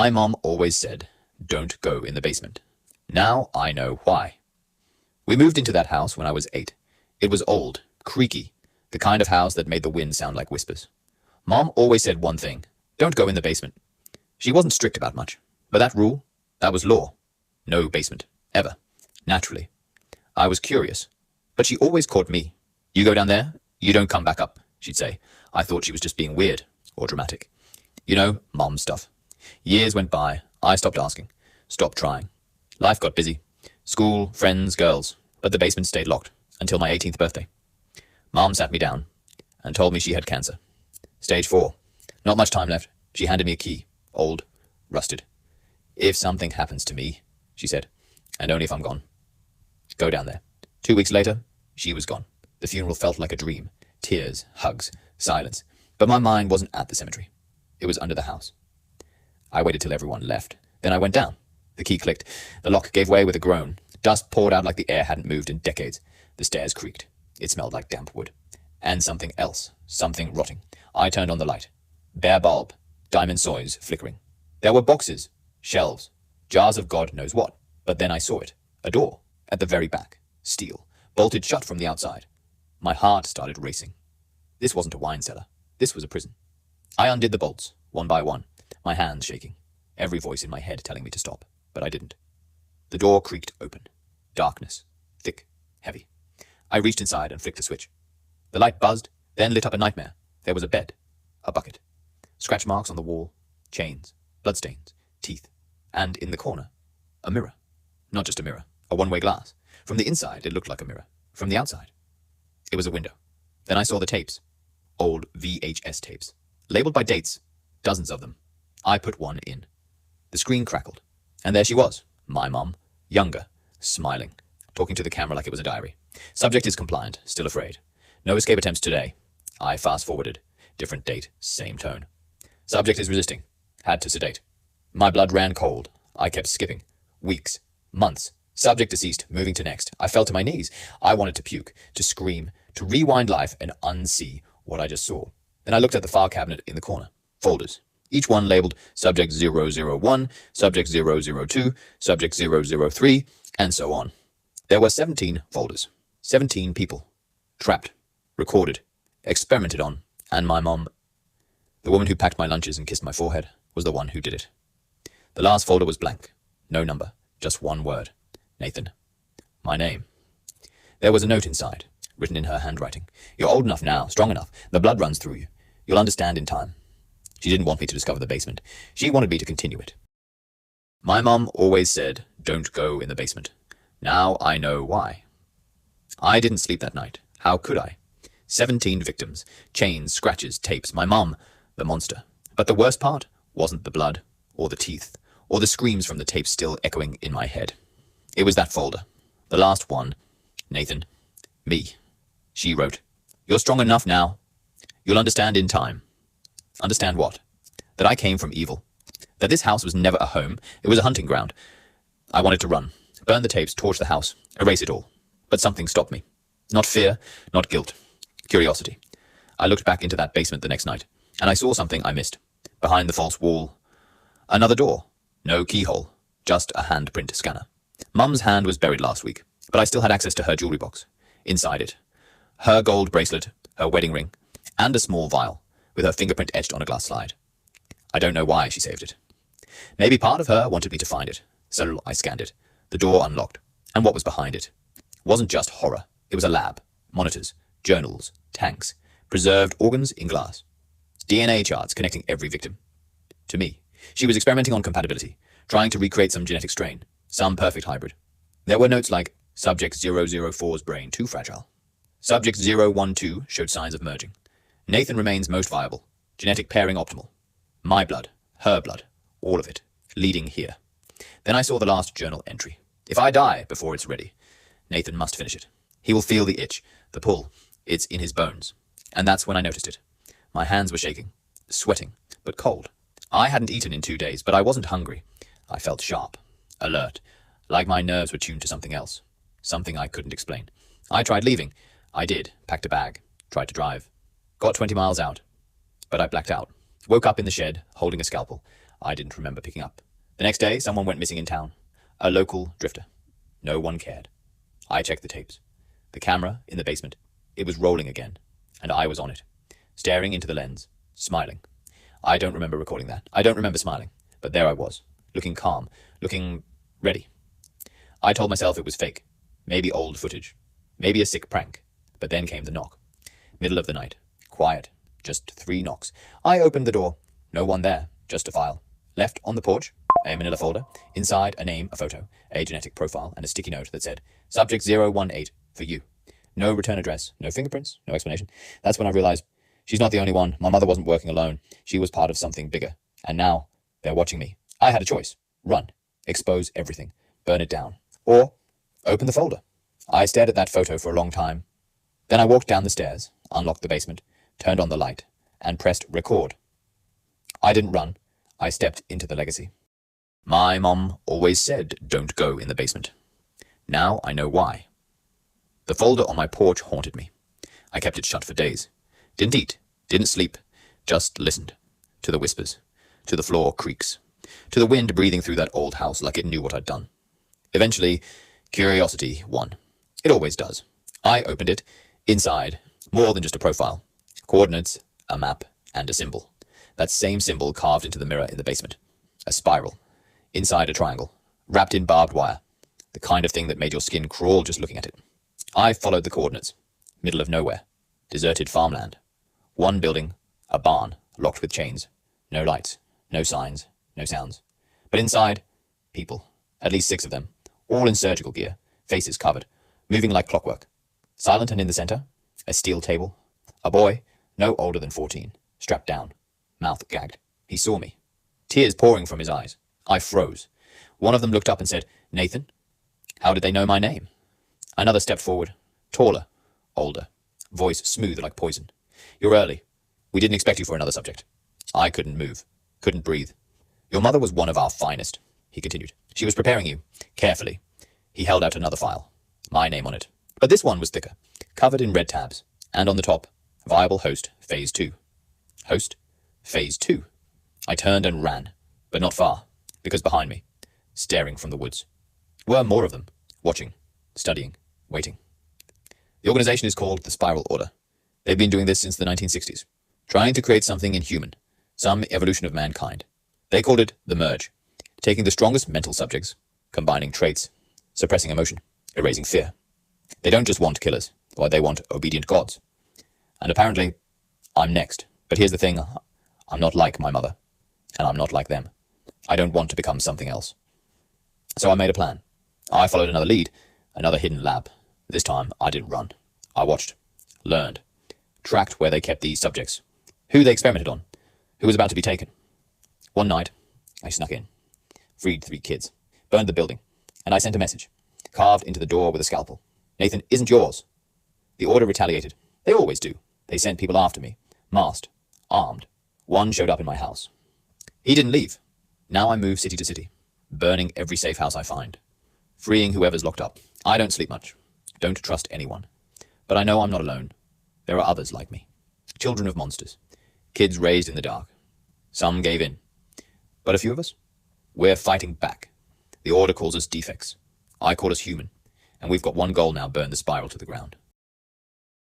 My mom always said, don't go in the basement. Now I know why. We moved into that house when I was 8. It was old, creaky, the kind of house that made the wind sound like whispers. Mom always said one thing, don't go in the basement. She wasn't strict about much, but that rule, that was law. No basement, ever, naturally. I was curious, but she always caught me. You go down there, you don't come back up, she'd say. I thought she was just being weird or dramatic. You know, mom stuff. Years went by, I stopped asking, stopped trying. Life got busy. School, friends, girls, but the basement stayed locked until my 18th birthday. Mom sat me down and told me she had cancer. Stage 4. Not much time left. She handed me a key. Old, rusted. If something happens to me, she said, and only if I'm gone. Go down there. 2 weeks later, she was gone. The funeral felt like a dream. Tears, hugs, silence. But my mind wasn't at the cemetery. It was under the house. I waited till everyone left. Then I went down. The key clicked. The lock gave way with a groan. Dust poured out like the air hadn't moved in decades. The stairs creaked. It smelled like damp wood. And something else. Something rotting. I turned on the light. Bare bulb. Diamond soys flickering. There were boxes. Shelves. Jars of God knows what. But then I saw it. A door. At the very back. Steel. Bolted shut from the outside. My heart started racing. This wasn't a wine cellar. This was a prison. I undid the bolts, one by one. My hands shaking. Every voice in my head telling me to stop. But I didn't. The door creaked open. Darkness. Thick. Heavy. I reached inside and flicked the switch. The light buzzed, then lit up a nightmare. There was a bed. A bucket. Scratch marks on the wall. Chains. Bloodstains. Teeth. And in the corner, a mirror. Not just a mirror. A one-way glass. From the inside, it looked like a mirror. From the outside, it was a window. Then I saw the tapes. Old VHS tapes. Labeled by dates. Dozens of them. I put one in. The screen crackled. And there she was. My mum. Younger. Smiling. Talking to the camera like it was a diary. Subject is compliant. Still afraid. No escape attempts today. I fast-forwarded. Different date. Same tone. Subject is resisting. Had to sedate. My blood ran cold. I kept skipping. Weeks. Months. Subject deceased. Moving to next. I fell to my knees. I wanted to puke. To scream. To rewind life and unsee what I just saw. Then I looked at the file cabinet in the corner. Folders. Each one labeled Subject 001, Subject 002, Subject 003, and so on. There were 17 folders. 17 people. Trapped. Recorded. Experimented on. And my mom, the woman who packed my lunches and kissed my forehead, was the one who did it. The last folder was blank. No number. Just one word. Nathan. My name. There was a note inside, written in her handwriting. You're old enough now, strong enough. The blood runs through you. You'll understand in time. She didn't want me to discover the basement. She wanted me to continue it. My mom always said, don't go in the basement. Now I know why. I didn't sleep that night. How could I? 17 victims. Chains, scratches, tapes. My mom, the monster. But the worst part wasn't the blood, or the teeth, or the screams from the tapes still echoing in my head. It was that folder. The last one. Nathan. Me. She wrote, you're strong enough now. You'll understand in time. Understand what? That I came from evil. That this house was never a home. It was a hunting ground. I wanted to run. Burn the tapes, torch the house, erase it all. But something stopped me. Not fear, not guilt. Curiosity. I looked back into that basement the next night, and I saw something I missed. Behind the false wall. Another door. No keyhole. Just a handprint scanner. Mum's hand was buried last week, but I still had access to her jewelry box. Inside it, her gold bracelet, her wedding ring, and a small vial, with her fingerprint etched on a glass slide. I don't know why she saved it. Maybe part of her wanted me to find it, so I scanned it. The door unlocked, and what was behind it wasn't just horror. It was a lab, monitors, journals, tanks, preserved organs in glass, DNA charts connecting every victim. To me, she was experimenting on compatibility, trying to recreate some genetic strain, some perfect hybrid. There were notes like, Subject 004's brain too fragile. Subject 012 showed signs of merging. Nathan remains most viable. Genetic pairing optimal. My blood, her blood, all of it, leading here. Then I saw the last journal entry. If I die before it's ready, Nathan must finish it. He will feel the itch, the pull. It's in his bones. And that's when I noticed it. My hands were shaking, sweating, but cold. I hadn't eaten in 2 days, but I wasn't hungry. I felt sharp, alert, like my nerves were tuned to something else. Something I couldn't explain. I tried leaving. I did, packed a bag, tried to drive. Got 20 miles out. But I blacked out. Woke up in the shed, holding a scalpel. I didn't remember picking up. The next day, someone went missing in town. A local drifter. No one cared. I checked the tapes. The camera in the basement. It was rolling again, and I was on it, staring into the lens, smiling. I don't remember recording that. I don't remember smiling, but there I was, looking calm, looking ready. I told myself it was fake, maybe old footage, maybe a sick prank. But then came the knock. Middle of the night. Quiet. Just 3 knocks. I opened the door. No one there. Just a file. Left on the porch. A manila folder. Inside a name, a photo, a genetic profile, and a sticky note that said, Subject 018 for you. No return address. No fingerprints. No explanation. That's when I realized she's not the only one. My mother wasn't working alone. She was part of something bigger. And now they're watching me. I had a choice. Run. Expose everything. Burn it down. Or open the folder. I stared at that photo for a long time. Then I walked down the stairs, unlocked the basement, turned on the light, and pressed record. I didn't run. I stepped into the legacy. My mom always said, don't go in the basement. Now I know why. The folder on my porch haunted me. I kept it shut for days. Didn't eat, didn't sleep, just listened. To the whispers, to the floor creaks, to the wind breathing through that old house like it knew what I'd done. Eventually, curiosity won. It always does. I opened it. Inside, more than just a profile. Coordinates, a map, and a symbol. That same symbol carved into the mirror in the basement. A spiral. Inside a triangle. Wrapped in barbed wire. The kind of thing that made your skin crawl just looking at it. I followed the coordinates. Middle of nowhere. Deserted farmland. One building. A barn. Locked with chains. No lights. No signs. No sounds. But inside, people. At least 6 of them. All in surgical gear. Faces covered. Moving like clockwork. Silent and in the center, a steel table. A boy, no older than 14, strapped down, mouth gagged. He saw me. Tears pouring from his eyes. I froze. One of them looked up and said, Nathan? How did they know my name? Another stepped forward, taller, older, voice smooth like poison. You're early. We didn't expect you for another subject. I couldn't move, couldn't breathe. Your mother was one of our finest, he continued. She was preparing you, carefully. He held out another file, my name on it. But this one was thicker, covered in red tabs, and on the top, Viable Host Phase 2. Host Phase 2. I turned and ran, but not far, because behind me, staring from the woods, were more of them, watching, studying, waiting. The organization is called the Spiral Order. They've been doing this since the 1960s, trying to create something inhuman, some evolution of mankind. They called it the Merge, taking the strongest mental subjects, combining traits, suppressing emotion, erasing fear. They don't just want killers, or they want obedient gods. And apparently, I'm next. But here's the thing, I'm not like my mother, and I'm not like them. I don't want to become something else. So I made a plan. I followed another lead, another hidden lab. This time, I didn't run. I watched, learned, tracked where they kept these subjects, who they experimented on, who was about to be taken. One night, I snuck in, freed 3 kids, burned the building, and I sent a message, carved into the door with a scalpel. Nathan isn't yours. The order retaliated. They always do. They sent people after me, masked, armed. One showed up in my house. He didn't leave. Now I move city to city, burning every safe house I find, freeing whoever's locked up. I don't sleep much, don't trust anyone. But I know I'm not alone. There are others like me. Children of monsters. Kids raised in the dark. Some gave in. But a few of us? We're fighting back. The order calls us defects. I call us human. And we've got one goal now, burn the spiral to the ground.